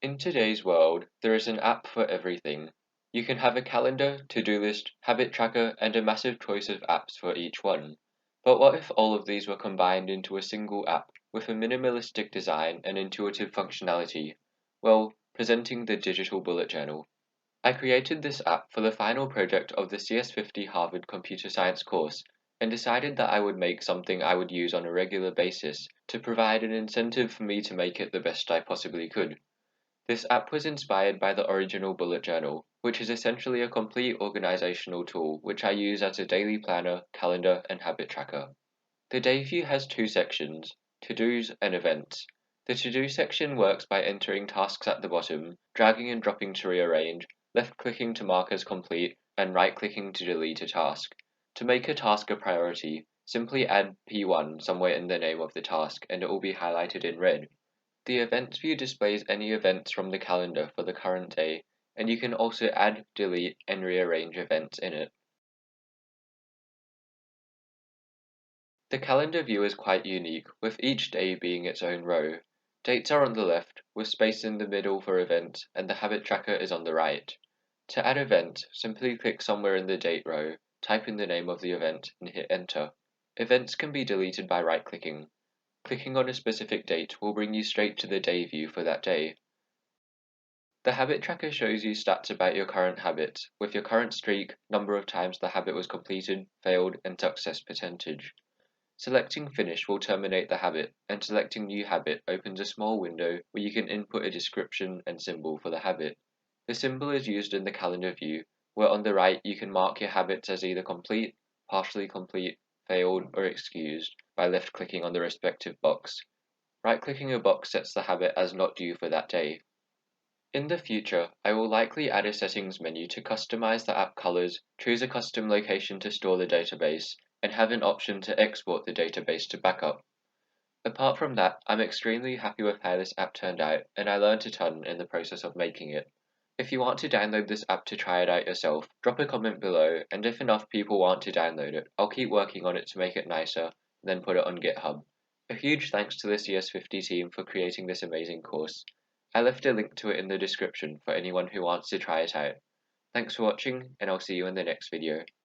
In today's world, there is an app for everything. You can have a calendar, to-do list, habit tracker, and a massive choice of apps for each one. But what if all of these were combined into a single app with a minimalistic design and intuitive functionality? Well, presenting the digital bullet journal. I created this app for the final project of the CS50 Harvard Computer Science course and decided that I would make something I would use on a regular basis to provide an incentive for me to make it the best I possibly could. This app was inspired by the original bullet journal, which is essentially a complete organizational tool which I use as a daily planner, calendar, and habit tracker. The day view has two sections, to-dos and events. The to-do section works by entering tasks at the bottom, dragging and dropping to rearrange, left-clicking to mark as complete, and right-clicking to delete a task. To make a task a priority, simply add P1 somewhere in the name of the task and it will be highlighted in red. The Events view displays any events from the calendar for the current day, and you can also add, delete, and rearrange events in it. The calendar view is quite unique, with each day being its own row. Dates are on the left, with space in the middle for events, and the habit tracker is on the right. To add event, simply click somewhere in the date row, type in the name of the event, and hit enter. Events can be deleted by right-clicking. Clicking on a specific date will bring you straight to the day view for that day. The habit tracker shows you stats about your current habits, with your current streak, number of times the habit was completed, failed, and success percentage. Selecting Finish will terminate the habit, and selecting New Habit opens a small window where you can input a description and symbol for the habit. The symbol is used in the calendar view, where on the right you can mark your habits as either complete, partially complete, failed, or excused by left-clicking on the respective box. Right-clicking a box sets the habit as not due for that day. In the future, I will likely add a settings menu to customize the app colors, choose a custom location to store the database, and have an option to export the database to backup. Apart from that, I'm extremely happy with how this app turned out, and I learned a ton in the process of making it. If you want to download this app to try it out yourself, drop a comment below, and if enough people want to download it, I'll keep working on it to make it nicer, and then put it on GitHub. A huge thanks to the CS50 team for creating this amazing course. I left a link to it in the description for anyone who wants to try it out. Thanks for watching, and I'll see you in the next video.